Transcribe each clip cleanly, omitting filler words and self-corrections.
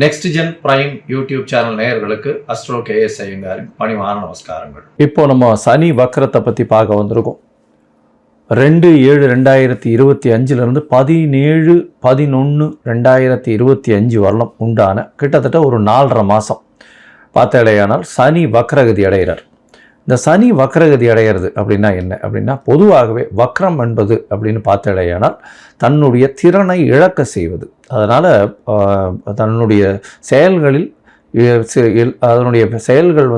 Next gen prime YouTube channel நேயர்களுக்கு astro KS ஐயங்காரின் பணிவான நமஸ்காரங்கள். இப்போ நம்ம சனி வக்கரத்தை பற்றி பார்க்க வந்திருக்கோம். 2/7/2025 17/11/2025 வரலாம் உண்டான கிட்டத்தட்ட ஒரு 4.5 மாதம் பார்த்தாலேயானால் சனி வக்ரகதி அடைகிறார். இந்த சனி வக்ரகதி அடைகிறது அப்படின்னா என்ன அப்படின்னா, பொதுவாகவே வக்ரம் என்பது அப்படின்னு பார்த்தாலேயானால் தன்னுடைய திறனை இழக்க செய்வது. அதனால் தன்னுடைய செயல்களில் அதனுடைய செயல்கள்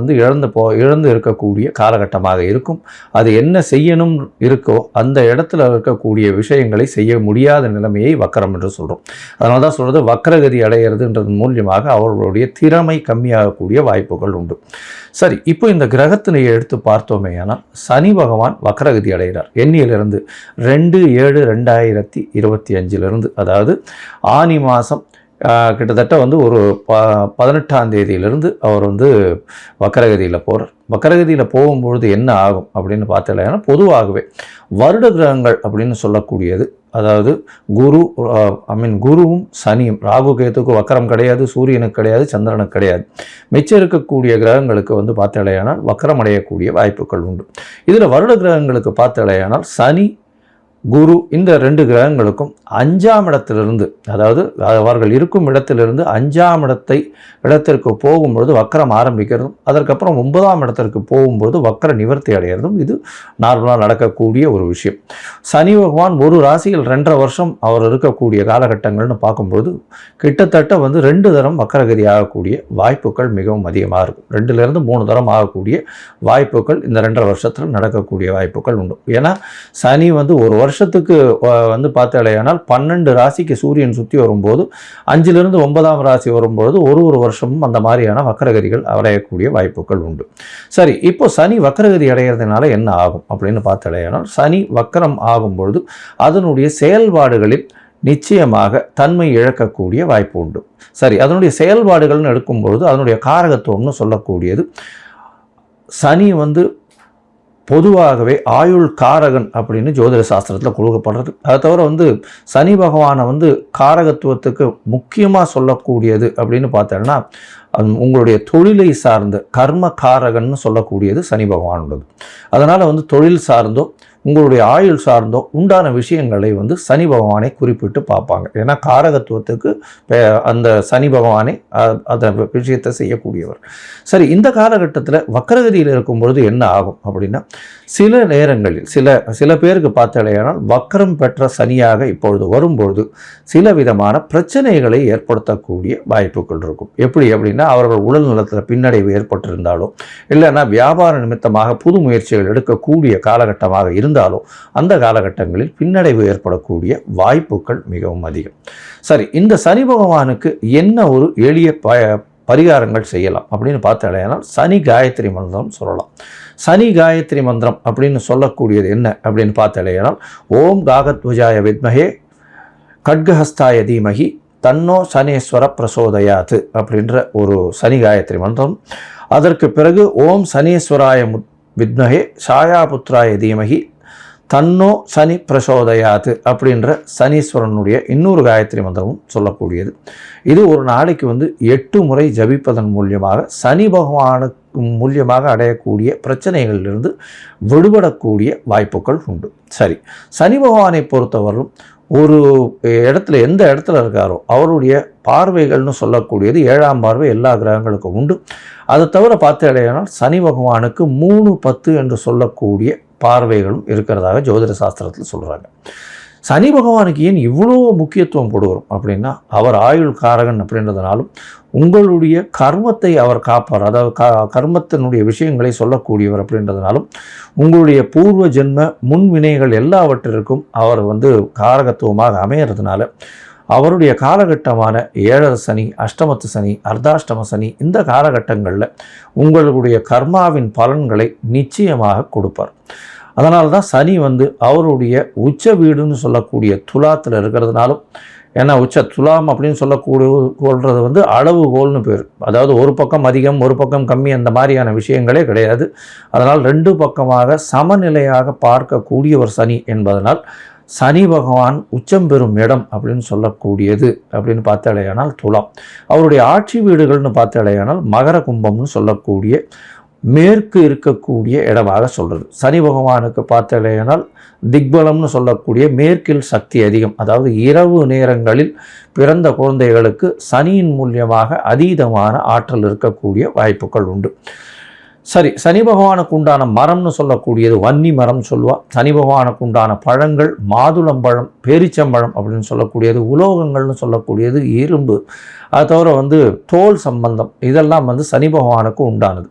இழந்து இருக்கக்கூடிய காலகட்டமாக இருக்கும். அது என்ன செய்யணும் இருக்கோ அந்த இடத்துல இருக்கக்கூடிய விஷயங்களை செய்ய முடியாத நிலைமையை வக்கரம் என்று சொல்கிறோம். அதனால தான் சொல்கிறது வக்ரகதி அடைகிறதுன்றது மூலியமாக அவர்களுடைய திறமை கம்மியாகக்கூடிய வாய்ப்புகள் உண்டு. சரி, இப்போ இந்த கிரகத்தினை எடுத்து பார்த்தோமே ஆனால் சனி பகவான் வக்ரகதி அடைகிறார். எண்ணியிலிருந்து 2/7/2025 அதாவது ஆனி மாதம் கிட்டத்தட்ட ஒரு 18ஆம் தேதியிலிருந்து அவர் வக்கரகதியில் போகிறார். வக்கரகதியில் போகும்பொழுது என்ன ஆகும் அப்படின்னு பார்த்தீங்கன்னா, பொதுவாகவே வருட கிரகங்கள் அப்படின்னு சொல்லக்கூடியது, அதாவது குருவும் சனியும், ராகு கேத்துக்கு வக்கரம் கிடையாது, சூரியனுக்கு கிடையாது, சந்திரனுக்கு கிடையாது. மிச்சம் இருக்கக்கூடிய கிரகங்களுக்கு பார்த்தீங்கன்னா வக்கரம் அடையக்கூடிய வாய்ப்புகள் உண்டு. இதில் வருட கிரகங்களுக்கு பார்த்தீங்கன்னா சனி குரு இந்த 2 கிரகங்களுக்கும் 5ஆம் இடத்திலிருந்து, அதாவது அவர்கள் இருக்கும் இடத்திலிருந்து 5ஆம் இடத்திற்கு போகும்பொழுது வக்கரம் ஆரம்பிக்கிறதும், அதற்கப்புறம் 9ஆம் இடத்திற்கு போகும்பொழுது வக்கர நிவர்த்தி அடைகிறதும் இது நார்மலாக நடக்கக்கூடிய ஒரு விஷயம். சனி பகவான் ஒரு ராசியில் 2.5 வருஷம் அவர் இருக்கக்கூடிய காலகட்டங்கள்னு பார்க்கும்போது கிட்டத்தட்ட 2 தரம் வக்கரகதி ஆகக்கூடிய வாய்ப்புகள் மிகவும் அதிகமாக இருக்கும். 2லேருந்து 3 தரம் ஆகக்கூடிய வாய்ப்புகள் இந்த 2.5 வருஷத்தில் நடக்கக்கூடிய வாய்ப்புகள் உண்டு. ஏன்னா சனி ஒரு வருஷத்துக்கு பார்த்தாலேயானால் 12 ராசிக்கு சூரியன் சுற்றி வரும்போது 5லிருந்து 9ஆம் ராசி வரும்போது ஒரு வருஷமும் அந்த மாதிரியான வக்கரகதிகள் அடையக்கூடிய வாய்ப்புகள் உண்டு. சரி, இப்போ சனி வக்கரகதி அடைகிறதுனால என்ன ஆகும் அப்படின்னு பார்த்தாலேயானால் சனி வக்கரம் ஆகும்பொழுது அதனுடைய செயல்பாடுகளில் நிச்சயமாக தன்மை இழக்கக்கூடிய வாய்ப்பு உண்டு. சரி, அதனுடைய செயல்பாடுகள்னு எடுக்கும்பொழுது அதனுடைய காரகத்துவம்னு சொல்லக்கூடியது, சனி பொதுவாகவே ஆயுள் காரகன் அப்படின்னு ஜோதிட சாஸ்திரத்தில் கொடுக்கப்படுறது. அதை தவிர சனி பகவானை காரகத்துவத்துக்கு முக்கியமாக சொல்லக்கூடியது அப்படின்னு பார்த்தோன்னா உங்களுடைய தொழிலை சார்ந்த கர்ம காரகன்னு சொல்லக்கூடியது சனி பகவான் உள்ளது. அதனால் தொழில் சார்ந்தோ உங்களுடைய ஆயுள் சார்ந்தோ உண்டான விஷயங்களை சனி பகவானை குறிப்பிட்டு பார்ப்பாங்க. ஏன்னா காரகத்துவத்துக்கு அந்த சனி பகவானை அந்த விஷயத்தை செய்யக்கூடியவர். சரி, இந்த காலகட்டத்தில் வக்கரகதியில் இருக்கும் பொழுது என்ன ஆகும் அப்படின்னா, சில நேரங்களில் சில பேருக்கு பார்த்தாலேயானால் வக்கரம் பெற்ற சனியாக இப்பொழுது வரும்பொழுது சில விதமான பிரச்சனைகளை ஏற்படுத்தக்கூடிய வாய்ப்புகள் இருக்கும். எப்படி அப்படின்னா, அவர்கள் உடல் நலத்தில் பின்னடைவு ஏற்பட்டிருந்தாலோ, இல்லைன்னா வியாபார நிமித்தமாக புது முயற்சிகள் எடுக்கக்கூடிய காலகட்டமாக இருந்தாலும் அந்த காலகட்டங்களில் பின்னடைவு ஏற்படக்கூடிய வாய்ப்புகள் மிகவும் அதிகம். சரி, இந்த சனி பகவானுக்கு என்ன ஒரு எளிய பரிகாரங்கள் செய்யலாம் அப்படின்னு பார்த்தாலேனால் சனி காயத்ரி மந்திரம் சொல்லலாம். சனி காயத்ரி மந்திரம் அப்படின்னு சொல்லக்கூடியது என்ன அப்படின்னு பார்த்தாலேனால், ஓம் காகத்வஜாய வித்மஹே கட்கஹஸ்தாய தீமஹி தன்னோ சனீஸ்வர பிரசோதயாத்து அப்படின்ற ஒரு சனி காயத்ரி மந்திரம். அதற்கு பிறகு ஓம் சனீஸ்வராய வித்மஹே சாயாபுத்ராய தீமஹி தன்னோ சனி பிரசோதயாத்து அப்படின்ற சனீஸ்வரனுடைய இன்னொரு காயத்ரி மந்திரமும் சொல்லக்கூடியது. இது ஒரு நாளைக்கு 8 முறை ஜபிப்பதன் மூலியமாக சனி பகவானுக்கு மூலியமாக அடையக்கூடிய பிரச்சனைகளிலிருந்து விடுபடக்கூடிய வாய்ப்புகள் உண்டு. சரி, சனி பகவானை பொறுத்தவரையும் ஒரு இடத்துல எந்த இடத்துல இருக்காரோ அவருடைய பார்வைகள்னு சொல்லக்கூடியது 7ஆம் பார்வை எல்லா கிரகங்களுக்கும் உண்டு. அதை தவிர பார்த்தாலேயானால் சனி பகவானுக்கு 3-10 என்று சொல்லக்கூடிய பார்வைகளும் இருக்கிறதாக ஜோதிட சாஸ்திரத்தில் சொல்கிறாங்க. சனி பகவானுக்கு ஏன் இவ்வளோ முக்கியத்துவம் கொடுக்குறோம் அப்படின்னா, அவர் ஆயுள் காரகன் அப்படின்றதுனாலும் உங்களுடைய கர்மத்தை அவர் காப்பார். அதாவது கர்மத்தினுடைய விஷயங்களை சொல்லக்கூடியவர் அப்படின்றதுனாலும் உங்களுடைய பூர்வ ஜென்ம முன்வினைகள் எல்லாவற்றிற்கும் அவர் காரகத்துவமாக அமையறதுனால அவருடைய காலகட்டமான 7 சனி, அஷ்டமத்து சனி, அர்த்தாஷ்டம சனி இந்த காலகட்டங்களில் உங்களுடைய கர்மாவின் பலன்களை நிச்சயமாக கொடுப்பார். அதனால தான் சனி அவருடைய உச்ச வீடுன்னு சொல்லக்கூடிய துலாத்தில் இருக்கிறதுனாலும், ஏன்னா துலாம் அப்படின்னு சொல்லக்கூடுறது அளவுகோல்னு பேர். அதாவது ஒரு பக்கம் அதிகம் ஒரு பக்கம் கம்மி அந்த மாதிரியான விஷயங்களே கிடையாது. அதனால் 2 பக்கமாக சமநிலையாக பார்க்கக்கூடியவர் சனி என்பதனால் சனி பகவான் உச்சம் பெறும் இடம் அப்படின்னு சொல்லக்கூடியது அப்படின்னு பார்த்தாலேயானால் துலாம். அவருடைய ஆட்சி வீடுகள்னு பார்த்தாலேயானால் மகர கும்பம்னு சொல்லக்கூடிய மேற்கு இருக்கக்கூடிய இடமாக சொல்கிறது. சனி பகவானுக்கு பார்த்தாலேயானால் திக்பலம்னு சொல்லக்கூடிய மேற்கில் சக்தி அதிகம். அதாவது இரவு நேரங்களில் பிறந்த குழந்தைகளுக்கு சனியின் மூலியமாக அதீதமான ஆற்றல் இருக்கக்கூடிய வாய்ப்புகள் உண்டு. சரி, சனி பகவானுக்கு உண்டான மரம்னு சொல்லக்கூடியது வன்னி மரம் சொல்லுவாள். சனி பகவானுக்கு உண்டான பழங்கள் மாதுளம்பழம், பேரிச்சம்பழம் அப்படின்னு சொல்லக்கூடியது, உலோகங்கள்னு சொல்லக்கூடியது இரும்பு, அது தவிர தோல் சம்பந்தம், இதெல்லாம் சனி பகவானுக்கு உண்டானது.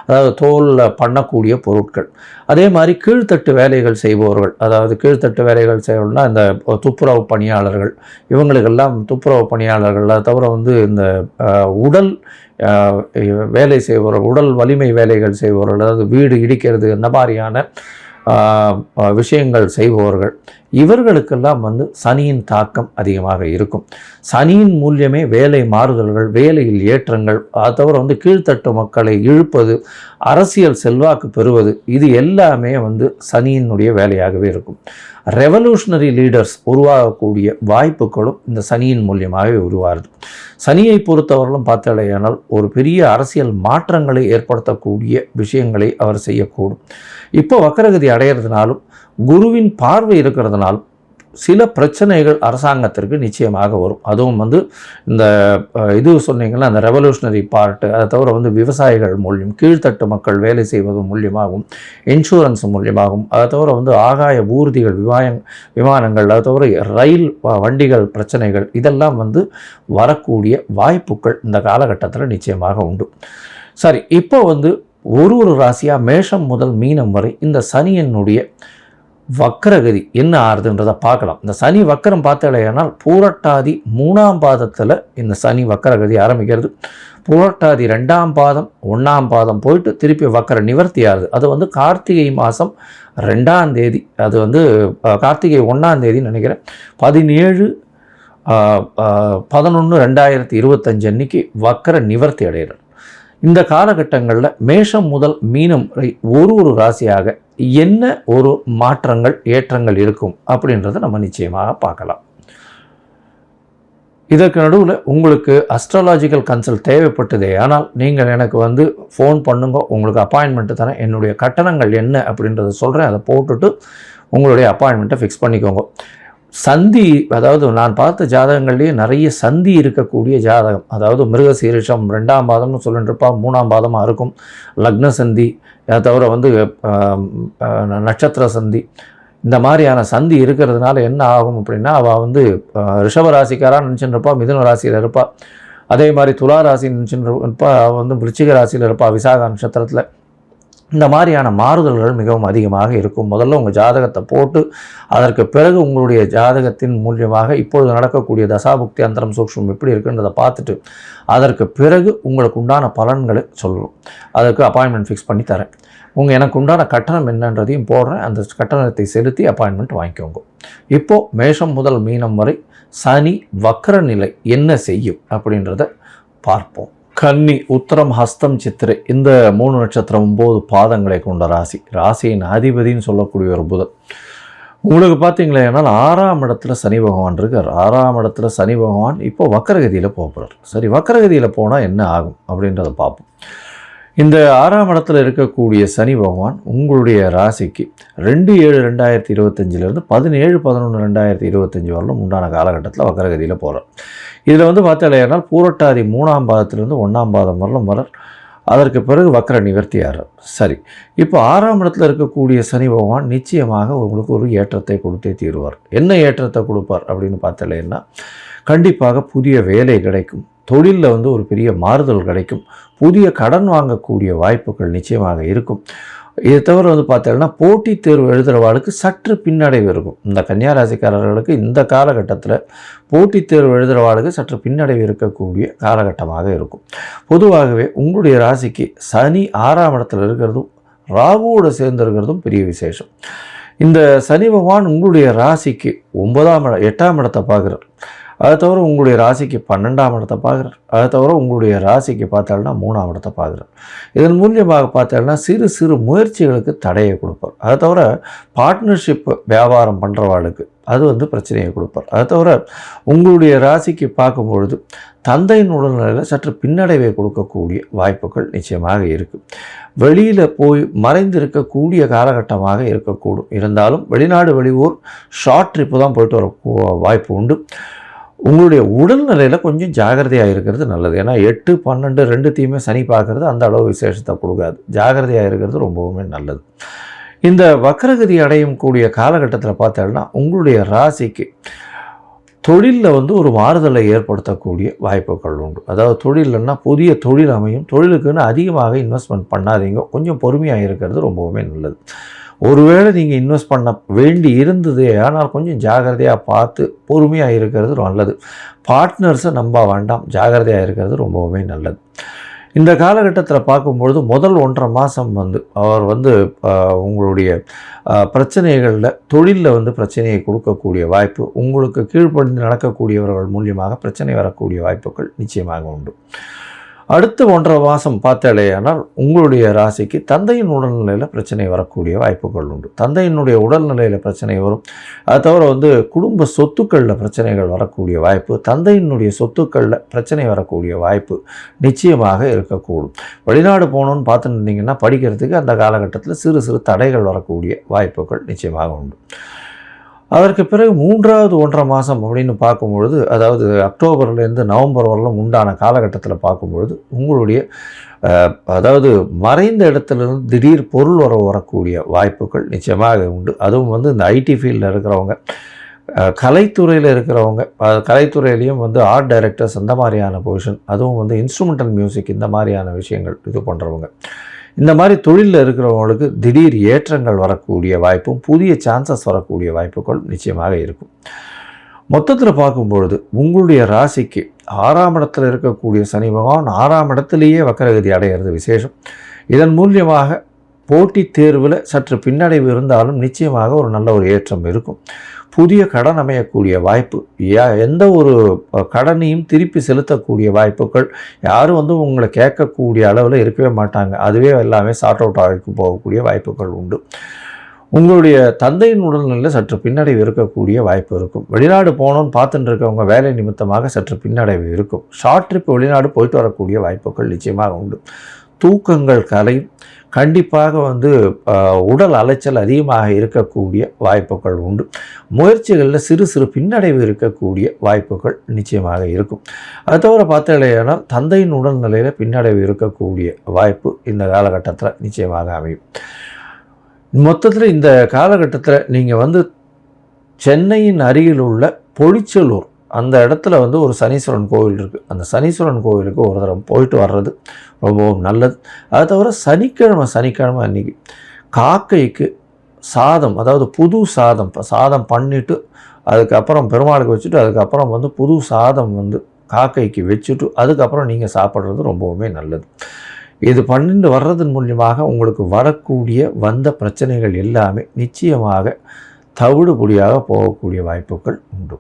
அதாவது தோலில் பண்ணக்கூடிய பொருட்கள். அதே மாதிரி கீழ்த்தட்டு வேலைகள் செய்பவர்கள், அதாவது கீழ்த்தட்டு வேலைகள் செய்வர்கள்னால் இந்த துப்புரவு பணியாளர்கள், இவங்களுக்கெல்லாம் துப்புரவு பணியாளர்கள், அது தவிர இந்த உடல் வேலை செய்பவர்கள், உடல் வலிமை வேலைகள் செய்பவர்கள், அதாவது வீடு இடிக்கிறது இந்த மாதிரியான விஷயங்கள் செய்பவர்கள், இவர்களுக்கெல்லாம் சனியின் தாக்கம் அதிகமாக இருக்கும். சனியின் மூலியமே வேலை மாறுதல்கள், வேலையில் ஏற்றங்கள், அது தவிர கீழ்த்தட்டு மக்களை இழுப்பது, அரசியல் செல்வாக்கு பெறுவது, இது எல்லாமே சனியினுடைய வேலையாகவே இருக்கும். ரெவல்யூஷனரி லீடர்ஸ் உருவாகக்கூடிய வாய்ப்புகளும் இந்த சனியின் மூலியமாகவே உருவாகுது. சனியை பொறுத்தவர்களும் பார்த்தாலேயானால் ஒரு பெரிய அரசியல் மாற்றங்களை ஏற்படுத்தக்கூடிய விஷயங்களை அவர் செய்யக்கூடும். இப்போ வக்கரகதி அடையிறதுனாலும் குருவின் பார்வை இருக்கிறதுனாலும் சில பிரச்சனைகள் அரசாங்கத்திற்கு நிச்சயமாக வரும். அதுவும் இந்த இது சொன்னீங்கன்னா அந்த ரெவல்யூஷனரி பார்ட்டு, அதை தவிர விவசாயிகள் மூலியம், கீழ்த்தட்டு மக்கள் வேலை செய்வது மூலியமாகவும், இன்சூரன்ஸ் மூலியமாகவும், அதை தவிர ஆகாய ஊர்திகள், விமானங்கள், அதை தவிர ரயில் வண்டிகள் பிரச்சனைகள், இதெல்லாம் வரக்கூடிய வாய்ப்புகள் இந்த காலகட்டத்தில் நிச்சயமாக உண்டு. சரி, இப்போ ஒரு ராசியாக மேஷம் முதல் மீனம் வரை இந்த சனியினுடைய வக்கரகதி என்ன ஆறுதுன்றதை பார்க்கலாம். இந்த சனி வக்கரம் பார்த்தாலேயானால் பூரட்டாதி 3ஆம் பாதத்தில் இந்த சனி வக்கரகதி ஆரம்பிக்கிறது. பூரட்டாதி 2ஆம் பாதம் 1ஆம் பாதம் போயிட்டு திருப்பி வக்கர நிவர்த்தி ஆகுது. அது கார்த்திகை மாதம் 2ஆம் தேதி, அது கார்த்திகை 1ஆம் தேதி நினைக்கிறேன், 17/11/2025 அன்னைக்கு வக்கர நிவர்த்தி அடைகிறார். இந்த காலகட்டங்களில் மேஷம் முதல் மீனம் வரை ஒரு ராசியாக என்ன ஒரு மாற்றங்கள் ஏற்றங்கள் இருக்கும் அப்படின்றத நம்ம நிச்சயமாக பார்க்கலாம். இதற்கு நடுவில் உங்களுக்கு அஸ்ட்ராலாஜிக்கல் கன்சல்ட் தேவைப்பட்டதே ஆனால் நீங்கள் எனக்கு ஃபோன் பண்ணுங்க, உங்களுக்கு அப்பாயின்மெண்ட்டு தரேன். என்னுடைய கட்டணங்கள் என்ன அப்படின்றத சொல்கிறேன், அதை போட்டுட்டு உங்களுடைய அப்பாயின்மெண்ட்டை ஃபிக்ஸ் பண்ணிக்கோங்க. சந்தி, அதாவது நான் பார்த்த ஜாதகங்கள்லேயே நிறைய சந்தி இருக்கக்கூடிய ஜாதகம், அதாவது மிருகசீரிஷம் 2ஆம் பாதம்னு சொல்லிட்டுருப்பா, 3ஆம் பாதமாக இருக்கும், லக்ன சந்தி, அதை தவிர நட்சத்திர சந்தி, இந்த மாதிரியான சந்தி இருக்கிறதுனால என்ன ஆகும் அப்படின்னா, அவள் ரிஷபராசிக்காராக நினச்சின்னு இருப்பா, மிதுன ராசியில் இருப்பாள். அதே மாதிரி துலா ராசி நினச்சின்னு இருப்பா, அவள் விருச்சிக ராசியில் இருப்பாள், விசாக நட்சத்திரத்தில். இந்த மாதிரியான மாறுதல்கள் மிகவும் அதிகமாக இருக்கும். முதல்ல உங்கள் ஜாதகத்தை போட்டு அதற்கு பிறகு உங்களுடைய ஜாதகத்தின் மூலியமாக இப்பொழுது நடக்கக்கூடிய தசாபுக்தி அந்தரம் சூக்ஷ்மம் எப்படி இருக்குன்றதை பார்த்துட்டு அதற்கு பிறகு உங்களுக்கு உண்டான பலன்களை சொல்லணும். அதற்கு அப்பாயின்மெண்ட் ஃபிக்ஸ் பண்ணி தரேன். எனக்கு உண்டான கட்டணம் என்னன்றதையும் போடுறேன். அந்த கட்டணத்தை செலுத்தி அப்பாயின்மெண்ட் வாங்கிக்கோங்க. இப்போது மேஷம் முதல் மீனம் வரை சனி வக்கர நிலை என்ன செய்யும் அப்படின்றத பார்ப்போம். கன்னி, உத்திரம், ஹஸ்தம், சித்திரை, இந்த 3 நட்சத்திரம் 9 பாதங்களை கொண்ட ராசி. ராசியின் அதிபதினு சொல்லக்கூடிய ஒரு புதன். உங்களுக்கு பார்த்தீங்களேனால் 6ஆம் இடத்துல சனி பகவான் இருக்கார். 6ஆம் இடத்துல சனி பகவான் இப்போ வக்கரகதியில் போகிறார். சரி, வக்கரகதியில் போனால் என்ன ஆகும் அப்படின்றத பார்ப்போம். இந்த 6ஆம் இடத்துல இருக்கக்கூடிய சனி பகவான் உங்களுடைய ராசிக்கு 2/7/2025 17/11/2025 வரலும் உண்டான காலகட்டத்தில் வக்கரகதியில் போகிறார். இதில் பார்த்தாலேனால் பூரட்டாதி 3ஆம் பாதத்திலிருந்து 1ஆம் பாதம் வரலும் வரார். அதற்கு பிறகு வக்கர நிவர்த்தி ஆகிறார். சரி, இப்போ 6ஆம் இடத்துல இருக்கக்கூடிய சனி பகவான் நிச்சயமாக உங்களுக்கு ஒரு ஏற்றத்தை கொடுத்தே தீருவார். என்ன ஏற்றத்தை கொடுப்பார் அப்படின்னு பார்த்தாலேன்னா, கண்டிப்பாக புதிய வேலை கிடைக்கும், தொழிலில் ஒரு பெரிய மாறுதல் கிடைக்கும், புதிய கடன் வாங்கக்கூடிய வாய்ப்புகள் நிச்சயமாக இருக்கும். இதை தவிர பார்த்தீங்கன்னா போட்டித் தேர்வு எழுதுகிறவாளுக்கு சற்று பின்னடைவு இருக்கும். இந்த கன்னியாராசிக்காரர்களுக்கு இந்த காலகட்டத்தில் போட்டித் தேர்வு எழுதுகிறவாளுக்கு சற்று பின்னடைவு இருக்கக்கூடிய காலகட்டமாக இருக்கும். பொதுவாகவே உங்களுடைய ராசிக்கு சனி 6ஆம் இடத்துல இருக்கிறதும் ராகுவோடு சேர்ந்திருக்கிறதும் பெரிய விசேஷம். இந்த சனி பகவான் உங்களுடைய ராசிக்கு 8ஆம் இடத்தை பார்க்குறார். அதை தவிர உங்களுடைய ராசிக்கு 12ஆம் இடத்தை பார்க்குறார். அதை தவிர உங்களுடைய ராசிக்கு பார்த்தாலும் 3ஆம் இடத்தை பார்க்குறார். இதன் மூலியமாக பார்த்தாலும் சிறு முயற்சிகளுக்கு தடையை கொடுப்பார். அதை தவிர பார்ட்னர்ஷிப் வியாபாரம் பண்ணுறவாளுக்கு அது வந்து பிரச்சனையை கொடுப்பார். அதை தவிர உங்களுடைய ராசிக்கு பார்க்கும்பொழுது தந்தையின் உடல்நிலையில் சற்று பின்னடைவை கொடுக்கக்கூடிய வாய்ப்புகள் நிச்சயமாக இருக்குது. வெளியில் போய் மறைந்திருக்கக்கூடிய காலகட்டமாக இருக்கக்கூடும். இருந்தாலும் வெளிநாடு வெளியூர் ஷார்ட் ட்ரிப்பு தான் போயிட்டு வர வாய்ப்பு உண்டு. உங்களுடைய உடல்நிலையில் கொஞ்சம் ஜாகிரதையாக இருக்கிறது நல்லது. ஏன்னா 8, 12 ரெண்டுத்தையுமே சனி பார்க்குறது அந்த அளவு விசேஷத்தை கொடுக்காது. ஜாகிரதையாக இருக்கிறது ரொம்பவுமே நல்லது. இந்த வக்ரகதி அடையும் கூடிய காலகட்டத்தில் பார்த்தோம்னா உங்களுடைய ராசிக்கு தொழிலில் வந்து ஒரு மாறுதலை ஏற்படுத்தக்கூடிய வாய்ப்புகள் உண்டு. அதாவது தொழில்னா புதிய தொழில் அமையும். தொழிலுக்குன்னு அதிகமாக இன்வெஸ்ட்மெண்ட் பண்ணாதீங்க. கொஞ்சம் பொறுமையாக இருக்கிறது ரொம்பவுமே நல்லது. ஒருவேளை நீங்கள் இன்வெஸ்ட் பண்ண வேண்டி இருந்தது, ஆனால் கொஞ்சம் ஜாகிரதையாக பார்த்து பொறுமையாக இருக்கிறது நல்லது. பார்ட்னர்ஸை நம்ப வேண்டாம். ஜாகிரதையாக இருக்கிறது ரொம்பவுமே நல்லது. இந்த காலகட்டத்தில் பார்க்கும்பொழுது முதல் 1.5 மாதம் வந்து அவர் வந்து உங்களுடைய பிரச்சனைகளில் தொழிலில் வந்து பிரச்சனையை கொடுக்கக்கூடிய வாய்ப்பு, உங்களுக்கு கீழ்ப்படிந்து நடக்கக்கூடியவர்கள் மூலியமாக பிரச்சனை வரக்கூடிய வாய்ப்புகள் நிச்சயமாக உண்டு. அடுத்த 1.5 மாதம் பார்த்தாலேயானால் உங்களுடைய ராசிக்கு தந்தையின் உடல்நிலையில் பிரச்சனை வரக்கூடிய வாய்ப்புகள் உண்டு. தந்தையினுடைய உடல்நிலையில் பிரச்சனை வரும். அது தவிர வந்து குடும்ப சொத்துக்களில் பிரச்சனைகள் வரக்கூடிய வாய்ப்பு, தந்தையினுடைய சொத்துக்களில் பிரச்சனை வரக்கூடிய வாய்ப்பு நிச்சயமாக இருக்கக்கூடும். வெளிநாடு போகணுன்னு பார்த்துருந்தீங்கன்னா படிக்கிறதுக்கு அந்த காலகட்டத்தில் சிறு சிறு தடைகள் வரக்கூடிய வாய்ப்புகள் நிச்சயமாக உண்டு. அதற்கு பிறகு 3வது 1.5 மாதம் அப்படின்னு பார்க்கும்பொழுது, அதாவது அக்டோபர்லேருந்து நவம்பர் வரலும் உண்டான காலகட்டத்தில் பார்க்கும்பொழுது உங்களுடைய அதாவது மறைந்த இடத்துலேருந்து திடீர் பொருள் வரக்கூடிய வாய்ப்புகள் நிச்சயமாக உண்டு. அதுவும் வந்து இந்த ஐடி ஃபீல்டில் இருக்கிறவங்க, கலைத்துறையில் இருக்கிறவங்க, கலைத்துறையிலையும் வந்து ஆர்ட் டைரக்டர்ஸ் அந்த மாதிரியான பொசிஷன், அதுவும் வந்து இன்ஸ்ட்ருமெண்டல் மியூசிக் இந்த மாதிரியான விஷயங்கள் இது பண்ணுறவங்க, இந்த மாதிரி தொழிலில் இருக்கிறவங்களுக்கு திடீர் ஏற்றங்கள் வரக்கூடிய வாய்ப்பும் புதிய சான்சஸ் வரக்கூடிய வாய்ப்புகள் நிச்சயமாக இருக்கும். மொத்தத்தில் பார்க்கும்பொழுது உங்களுடைய ராசிக்கு 6ஆம் இடத்தில் இருக்கக்கூடிய சனி பகவான் 6ஆம் இடத்திலேயே வக்ரகதி அடைகிறது விசேஷம். இதன் மூலியமாக போட்டித் தேர்வில் சற்று பின்னடைவு இருந்தாலும் நிச்சயமாக ஒரு நல்ல ஒரு ஏற்றம் இருக்கும். புதிய கடன் அமையக்கூடிய வாய்ப்பு, எந்த ஒரு கடனையும் திருப்பி செலுத்தக்கூடிய வாய்ப்புகள், யாரும் வந்து உங்களை கேட்கக்கூடிய அளவில் இருக்கவே மாட்டாங்க. அதுவே எல்லாமே சார்ட் அவுட் ஆகி போகக்கூடிய வாய்ப்புகள் உண்டு. உங்களுடைய தந்தையின் உடல்நிலையில் சற்று பின்னடைவு இருக்கக்கூடிய வாய்ப்பு இருக்கும். வெளிநாடு போகணுன்னு பார்த்துட்டு இருக்கவங்க வேலை நிமித்தமாக சற்று பின்னடைவு இருக்கும். ஷார்ட் ட்ரிப் வெளிநாடு போயிட்டு வரக்கூடிய வாய்ப்புகள் நிச்சயமாக உண்டு. தூக்கங்கள் கலையும். கண்டிப்பாக வந்து உடல் அலைச்சல் அதிகமாக இருக்கக்கூடிய வாய்ப்புகள் உண்டு. முயற்சிகளில் சிறு சிறு பின்னடைவு இருக்கக்கூடிய வாய்ப்புகள் நிச்சயமாக இருக்கும். அது தவிர பார்த்தாலேயானால் தந்தையின் உடல்நிலையில் பின்னடைவு இருக்கக்கூடிய வாய்ப்பு இந்த காலகட்டத்தில் நிச்சயமாக அமையும். மொத்தத்தில் இந்த காலகட்டத்தில் நீங்கள் வந்து சென்னையின் அருகில் உள்ள பொழிச்சலூர் அந்த இடத்துல வந்து ஒரு சனீஸ்வரன் கோவில் இருக்குது. அந்த சனீஸ்வரன் கோவிலுக்கு ஒரு தடவை போயிட்டு வர்றது ரொம்பவும் நல்லது. அது தவிர சனிக்கிழமை அன்றைக்கி காக்கைக்கு சாதம், அதாவது புது சாதம் பண்ணிவிட்டு அதுக்கப்புறம் பெருமாளுக்கு வச்சுட்டு அதுக்கப்புறம் வந்து புது சாதம் வந்து காக்கைக்கு வச்சுட்டு அதுக்கப்புறம் நீங்கள் சாப்பிட்றது ரொம்பவுமே நல்லது. இது பண்ணிட்டு வர்றதன் மூலியமாக உங்களுக்கு வரக்கூடிய வந்த பிரச்சனைகள் எல்லாமே நிச்சயமாக தவிடுபொடியாக போகக்கூடிய வாய்ப்புகள் உண்டு.